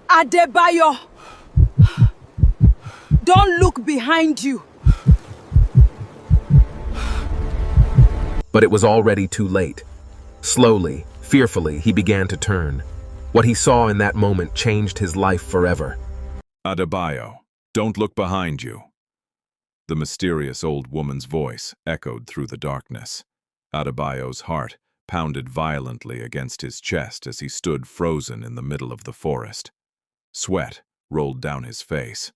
Adebayo, don't look behind you. But it was already too late. Slowly, fearfully, he began to turn. What he saw in that moment changed his life forever. Adebayo, don't look behind you. The mysterious old woman's voice echoed through the darkness. Adebayo's heart pounded violently against his chest as he stood frozen in the middle of the forest. Sweat rolled down his face.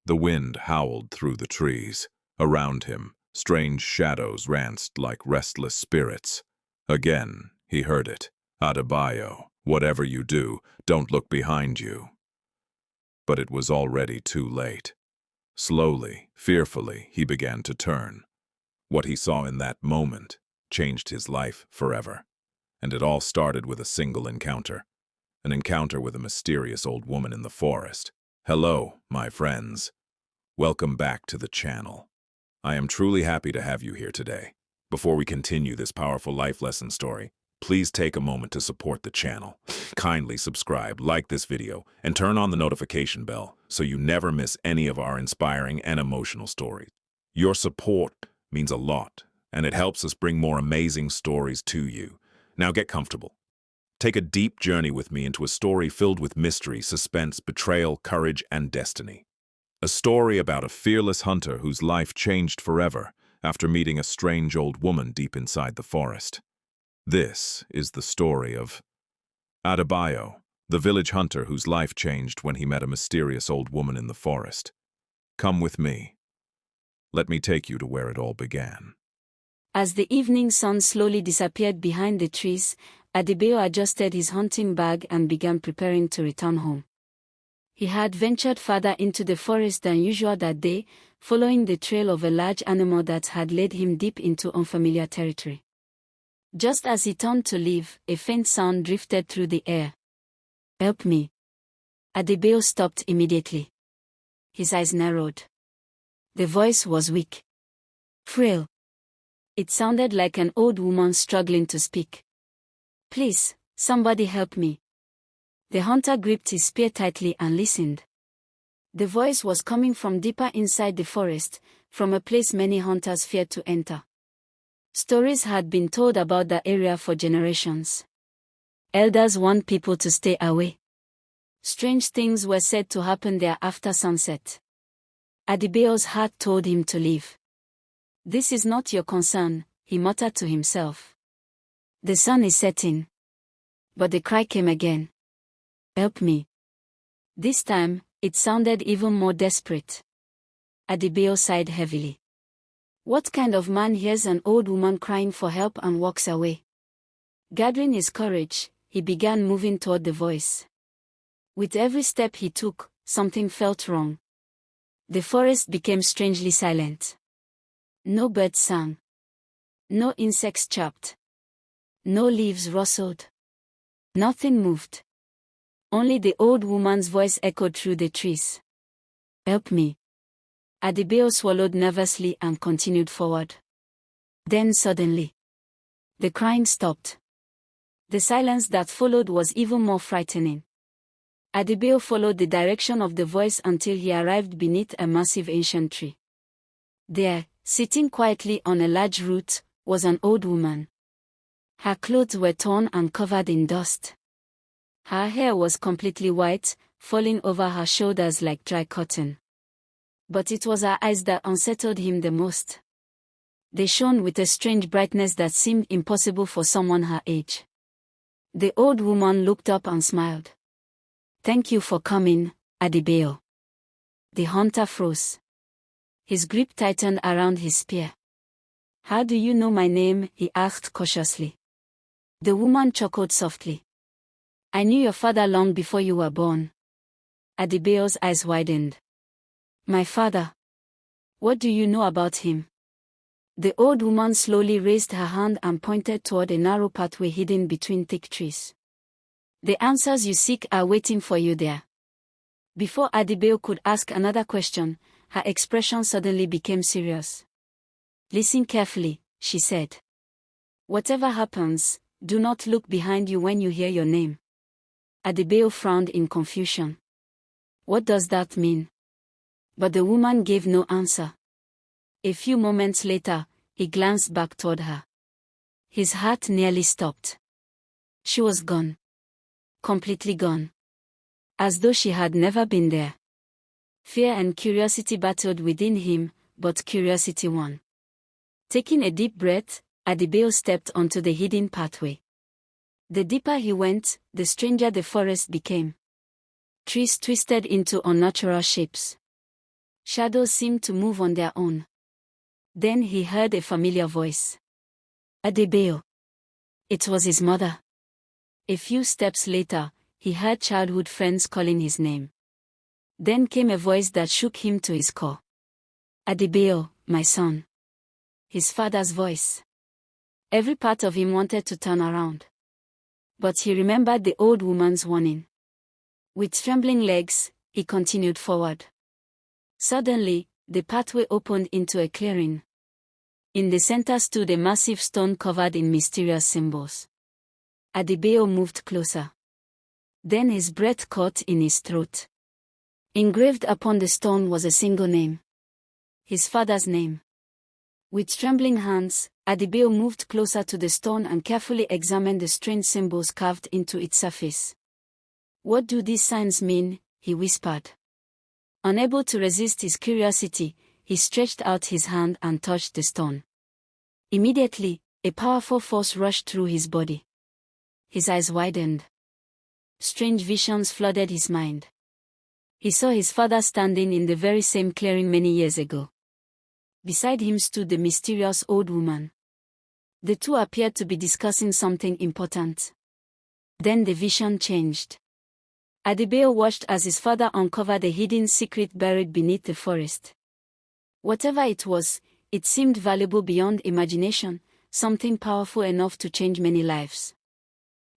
The wind howled through the trees. Around him, strange shadows danced like restless spirits. Again, he heard it. Adebayo, whatever you do, don't look behind you. But it was already too late. Slowly, fearfully, he began to turn. What he saw in that moment changed his life forever. And it all started with a single encounter. An encounter with a mysterious old woman in the forest. Hello, my friends. Welcome back to the channel. I am truly happy to have you here today. Before we continue this powerful life lesson story, please take a moment to support the channel. Kindly subscribe, like this video, and turn on the notification bell so you never miss any of our inspiring and emotional stories. Your support means a lot, and it helps us bring more amazing stories to you. Now get comfortable. Take a deep journey with me into a story filled with mystery, suspense, betrayal, courage, and destiny. A story about a fearless hunter whose life changed forever after meeting a strange old woman deep inside the forest. This is the story of Adebayo, the village hunter whose life changed when he met a mysterious old woman in the forest. Come with me. Let me take you to where it all began. As the evening sun slowly disappeared behind the trees, Adebayo adjusted his hunting bag and began preparing to return home. He had ventured further into the forest than usual that day, following the trail of a large animal that had led him deep into unfamiliar territory. Just as he turned to leave, a faint sound drifted through the air. "Help me." Adebayo stopped immediately. His eyes narrowed. The voice was weak, frail. It sounded like an old woman struggling to speak. "Please, somebody help me." The hunter gripped his spear tightly and listened. The voice was coming from deeper inside the forest, from a place many hunters feared to enter. Stories had been told about the area for generations. Elders warned people to stay away. Strange things were said to happen there after sunset. Adebayo's heart told him to leave. "This is not your concern," he muttered to himself. "The sun is setting." But the cry came again. "Help me." This time, it sounded even more desperate. Adebayo sighed heavily. What kind of man hears an old woman crying for help and walks away? Gathering his courage, he began moving toward the voice. With every step he took, something felt wrong. The forest became strangely silent. No birds sang. No insects chirped. No leaves rustled. Nothing moved. Only the old woman's voice echoed through the trees. "Help me." Adebayo swallowed nervously and continued forward. Then suddenly, the crying stopped. The silence that followed was even more frightening. Adebayo followed the direction of the voice until he arrived beneath a massive ancient tree. There, sitting quietly on a large root, was an old woman. Her clothes were torn and covered in dust. Her hair was completely white, falling over her shoulders like dry cotton. But it was her eyes that unsettled him the most. They shone with a strange brightness that seemed impossible for someone her age. The old woman looked up and smiled. "Thank you for coming, Adebayo." The hunter froze. His grip tightened around his spear. "How do you know my name?" he asked cautiously. The woman chuckled softly. "I knew your father long before you were born." Adebayo's eyes widened. "My father? What do you know about him?" The old woman slowly raised her hand and pointed toward a narrow pathway hidden between thick trees. "The answers you seek are waiting for you there." Before Adebayo could ask another question, her expression suddenly became serious. "Listen carefully," she said. "Whatever happens, do not look behind you when you hear your name." Adebayo frowned in confusion. What does that mean? But the woman gave no answer. A few moments later, he glanced back toward her. His heart nearly stopped. She was gone. Completely gone. As though she had never been there. Fear and curiosity battled within him, but curiosity won. Taking a deep breath, Adebayo stepped onto the hidden pathway. The deeper he went, the stranger the forest became. Trees twisted into unnatural shapes. Shadows seemed to move on their own. Then he heard a familiar voice. Adebayo. It was his mother. A few steps later, he heard childhood friends calling his name. Then came a voice that shook him to his core. Adebayo, my son. His father's voice. Every part of him wanted to turn around. But he remembered the old woman's warning. With trembling legs, he continued forward. Suddenly, the pathway opened into a clearing. In the center stood a massive stone covered in mysterious symbols. Adebayo moved closer. Then his breath caught in his throat. Engraved upon the stone was a single name. His father's name. With trembling hands, Adebayo moved closer to the stone and carefully examined the strange symbols carved into its surface. What do these signs mean? He whispered. Unable to resist his curiosity, he stretched out his hand and touched the stone. Immediately, a powerful force rushed through his body. His eyes widened. Strange visions flooded his mind. He saw his father standing in the very same clearing many years ago. Beside him stood the mysterious old woman. The two appeared to be discussing something important. Then the vision changed. Adebayo watched as his father uncovered a hidden secret buried beneath the forest. Whatever it was, it seemed valuable beyond imagination, something powerful enough to change many lives.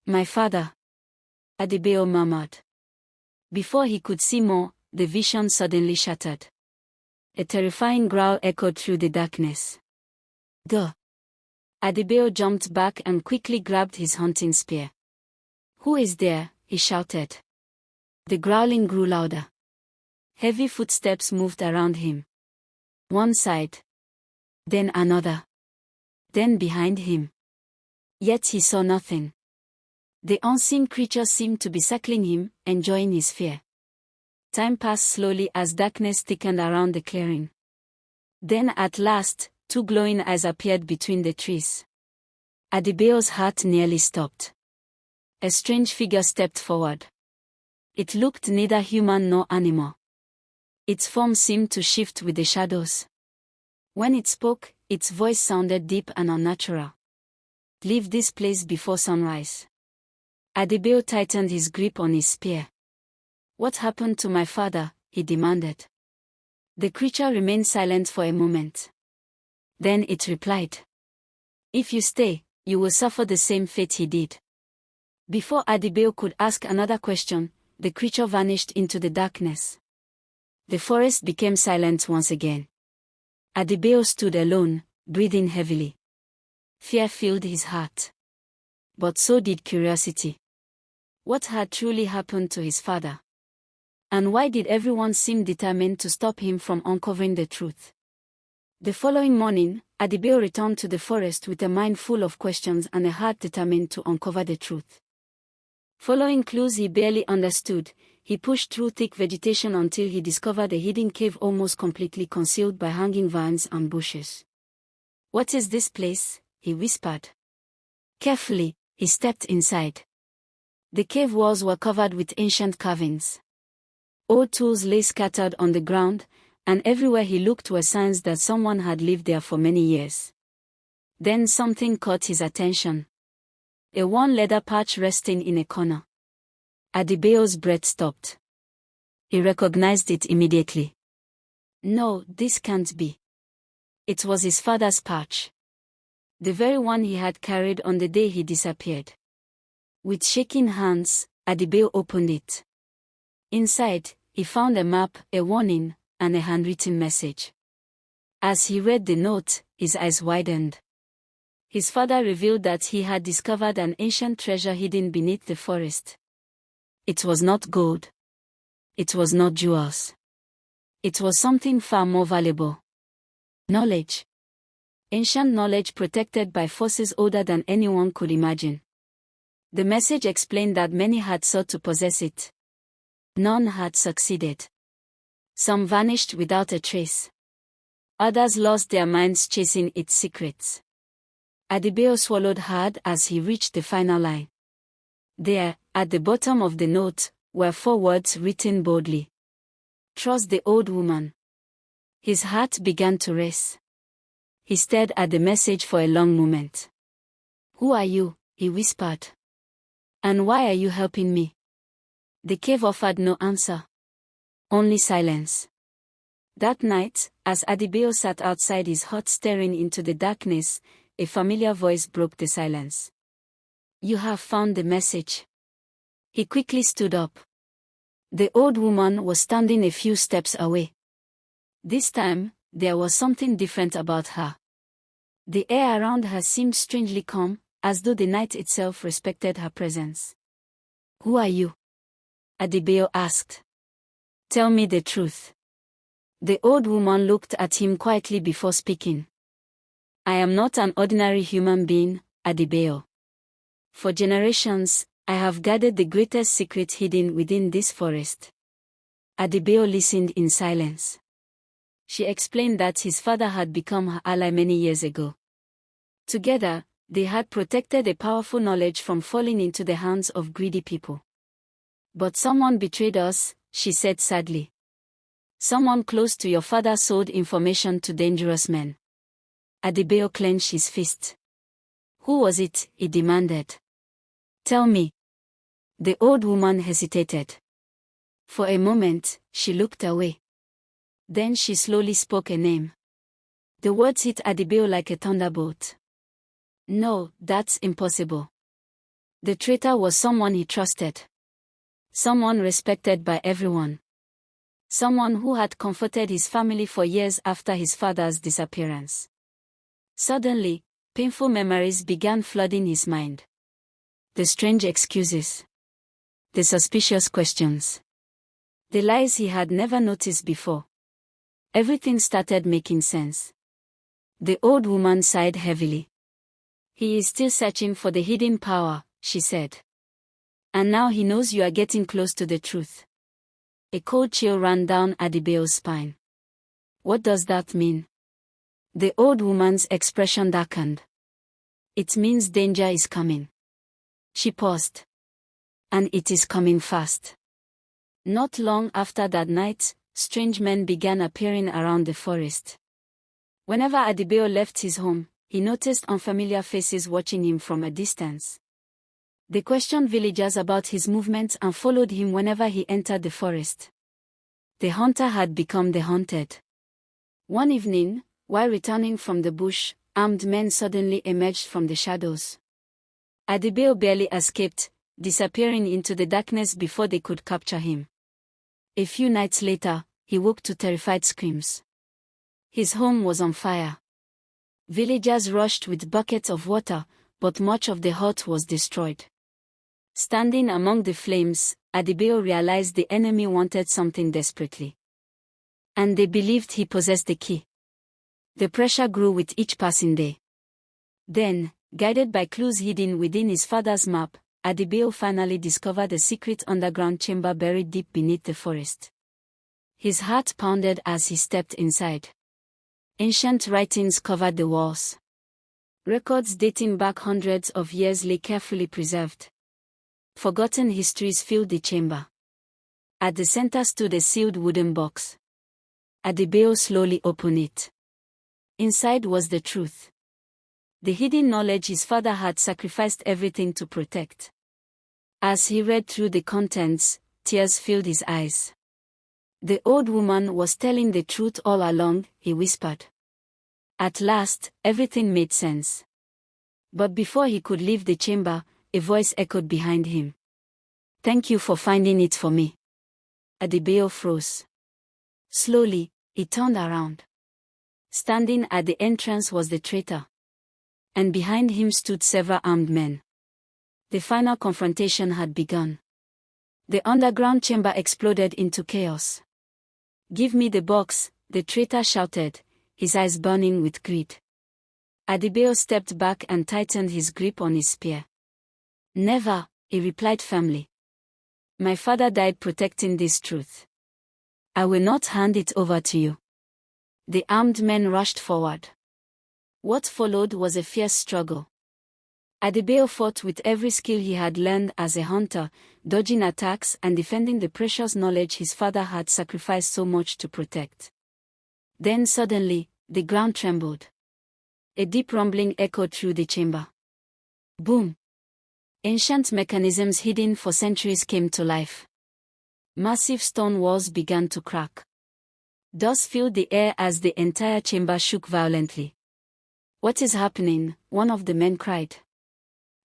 My father. Adebayo murmured. Before he could see more, the vision suddenly shattered. A terrifying growl echoed through the darkness. Go! Adebayo jumped back and quickly grabbed his hunting spear. Who is there? He shouted. The growling grew louder. Heavy footsteps moved around him. One side. Then another. Then behind him. Yet he saw nothing. The unseen creature seemed to be circling him, enjoying his fear. Time passed slowly as darkness thickened around the clearing. Then at last, two glowing eyes appeared between the trees. Adebayo's heart nearly stopped. A strange figure stepped forward. It looked neither human nor animal. Its form seemed to shift with the shadows. When it spoke, its voice sounded deep and unnatural. Leave this place before sunrise. Adebayo tightened his grip on his spear. What happened to my father? He demanded. The creature remained silent for a moment. Then it replied. If you stay, you will suffer the same fate he did. Before Adebayo could ask another question, the creature vanished into the darkness. The forest became silent once again. Adebayo stood alone, breathing heavily. Fear filled his heart. But so did curiosity. What had truly happened to his father? And why did everyone seem determined to stop him from uncovering the truth? The following morning, Adebayo returned to the forest with a mind full of questions and a heart determined to uncover the truth. Following clues he barely understood, he pushed through thick vegetation until he discovered a hidden cave almost completely concealed by hanging vines and bushes. What is this place? He whispered. Carefully, he stepped inside. The cave walls were covered with ancient carvings. Old tools lay scattered on the ground, and everywhere he looked were signs that someone had lived there for many years. Then something caught his attention. A worn leather pouch resting in a corner. Adebayo's breath stopped. He recognized it immediately. No, this can't be. It was his father's pouch. The very one he had carried on the day he disappeared. With shaking hands, Adebayo opened it. Inside, he found a map, a warning, and a handwritten message. As he read the note, his eyes widened. His father revealed that he had discovered an ancient treasure hidden beneath the forest. It was not gold. It was not jewels. It was something far more valuable. Knowledge. Ancient knowledge protected by forces older than anyone could imagine. The message explained that many had sought to possess it. None had succeeded. Some vanished without a trace. Others lost their minds chasing its secrets. Adebayo swallowed hard as he reached the final line. There, at the bottom of the note, were 4 words written boldly. Trust the old woman. His heart began to race. He stared at the message for a long moment. Who are you? He whispered. And why are you helping me? The cave offered no answer. Only silence. That night, as Adebayo sat outside his hut staring into the darkness, a familiar voice broke the silence. You have found the message. He quickly stood up. The old woman was standing a few steps away. This time, there was something different about her. The air around her seemed strangely calm, as though the night itself respected her presence. Who are you? Adebayo asked. Tell me the truth. The old woman looked at him quietly before speaking. I am not an ordinary human being, Adebayo. For generations, I have guarded the greatest secret hidden within this forest. Adebayo listened in silence. She explained that his father had become her ally many years ago. Together, they had protected a powerful knowledge from falling into the hands of greedy people. But someone betrayed us, she said sadly. Someone close to your father sold information to dangerous men. Adebayo clenched his fist. Who was it? He demanded. Tell me. The old woman hesitated. For a moment, she looked away. Then she slowly spoke a name. The words hit Adebayo like a thunderbolt. No, that's impossible. The traitor was someone he trusted. Someone respected by everyone. Someone who had comforted his family for years after his father's disappearance. Suddenly, painful memories began flooding his mind. The strange excuses. The suspicious questions. The lies he had never noticed before. Everything started making sense. The old woman sighed heavily. He is still searching for the hidden power, she said. And now he knows you are getting close to the truth. A cold chill ran down Adebayo's spine. What does that mean? The old woman's expression darkened. It means danger is coming. She paused. And it is coming fast. Not long after that night, strange men began appearing around the forest. Whenever Adebayo left his home, he noticed unfamiliar faces watching him from a distance. They questioned villagers about his movements and followed him whenever he entered the forest. The hunter had become the hunted. One evening, while returning from the bush, armed men suddenly emerged from the shadows. Adebayo barely escaped, disappearing into the darkness before they could capture him. A few nights later, he woke to terrified screams. His home was on fire. Villagers rushed with buckets of water, but much of the hut was destroyed. Standing among the flames, Adebayo realized the enemy wanted something desperately. And they believed he possessed the key. The pressure grew with each passing day. Then, guided by clues hidden within his father's map, Adebayo finally discovered a secret underground chamber buried deep beneath the forest. His heart pounded as he stepped inside. Ancient writings covered the walls. Records dating back hundreds of years lay carefully preserved. Forgotten histories filled the chamber. At the center stood a sealed wooden box. Adebayo slowly opened it. Inside was the truth. The hidden knowledge his father had sacrificed everything to protect. As he read through the contents, tears filled his eyes. The old woman was telling the truth all along, he whispered. At last, everything made sense. But before he could leave the chamber, a voice echoed behind him. Thank you for finding it for me. Adebayo froze. Slowly, he turned around. Standing at the entrance was the traitor. And behind him stood several armed men. The final confrontation had begun. The underground chamber exploded into chaos. "Give me the box," the traitor shouted, his eyes burning with greed. Adebayo stepped back and tightened his grip on his spear. "Never," he replied firmly. "My father died protecting this truth. I will not hand it over to you." The armed men rushed forward. What followed was a fierce struggle. Adebayo fought with every skill he had learned as a hunter, dodging attacks and defending the precious knowledge his father had sacrificed so much to protect. Then suddenly, the ground trembled. A deep rumbling echoed through the chamber. Boom! Ancient mechanisms hidden for centuries came to life. Massive stone walls began to crack. Dust filled the air as the entire chamber shook violently. "What is happening?" one of the men cried.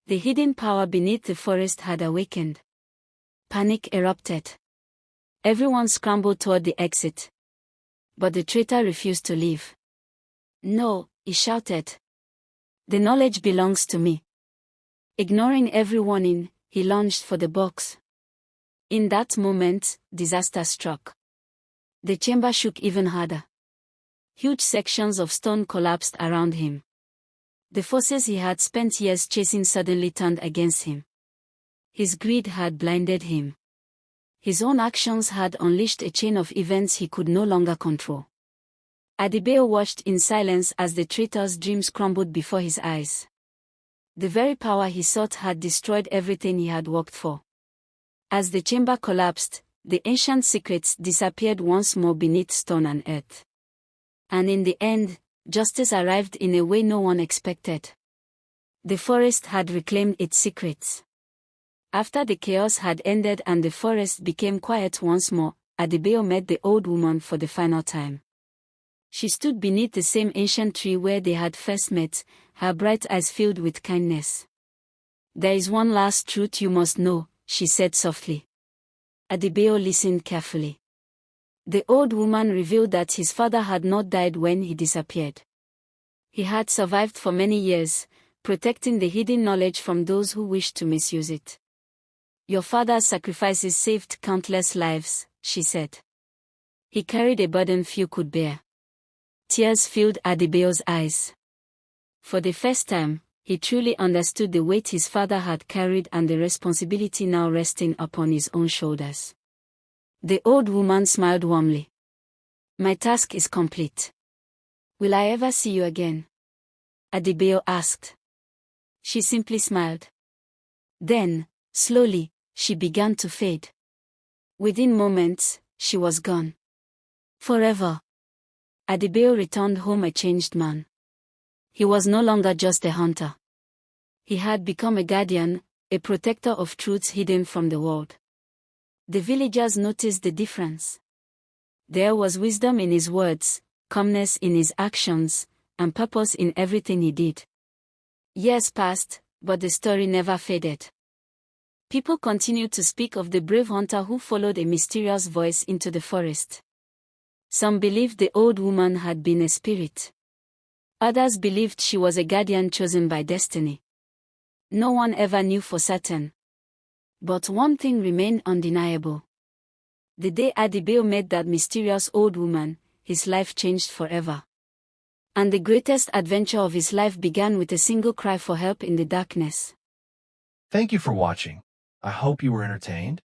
The hidden power beneath the forest had awakened. Panic erupted. Everyone scrambled toward the exit. But the traitor refused to leave. "No," he shouted. "The knowledge belongs to me." Ignoring every warning, he lunged for the box. In that moment, disaster struck. The chamber shook even harder. Huge sections of stone collapsed around him. The forces he had spent years chasing suddenly turned against him. His greed had blinded him. His own actions had unleashed a chain of events he could no longer control. Adebayo watched in silence as the traitor's dreams crumbled before his eyes. The very power he sought had destroyed everything he had worked for. As the chamber collapsed, the ancient secrets disappeared once more beneath stone and earth. And in the end, justice arrived in a way no one expected. The forest had reclaimed its secrets. After the chaos had ended and the forest became quiet once more, Adebayo met the old woman for the final time. She stood beneath the same ancient tree where they had first met, her bright eyes filled with kindness. "There is one last truth you must know," she said softly. Adebayo listened carefully. The old woman revealed that his father had not died when he disappeared. He had survived for many years, protecting the hidden knowledge from those who wished to misuse it. "Your father's sacrifices saved countless lives," she said. "He carried a burden few could bear." Tears filled Adebayo's eyes. For the first time, he truly understood the weight his father had carried and the responsibility now resting upon his own shoulders. The old woman smiled warmly. "My task is complete. Will I ever see you again?" Adebayo asked. She simply smiled. Then, slowly, she began to fade. Within moments, she was gone. Forever. Adebayo returned home a changed man. He was no longer just a hunter. He had become a guardian, a protector of truths hidden from the world. The villagers noticed the difference. There was wisdom in his words, calmness in his actions, and purpose in everything he did. Years passed, but the story never faded. People continued to speak of the brave hunter who followed a mysterious voice into the forest. Some believed the old woman had been a spirit. Others believed she was a guardian chosen by destiny. No one ever knew for certain. But one thing remained undeniable. The day Adebayo met that mysterious old woman, his life changed forever. And the greatest adventure of his life began with a single cry for help in the darkness. Thank you for watching. I hope you were entertained.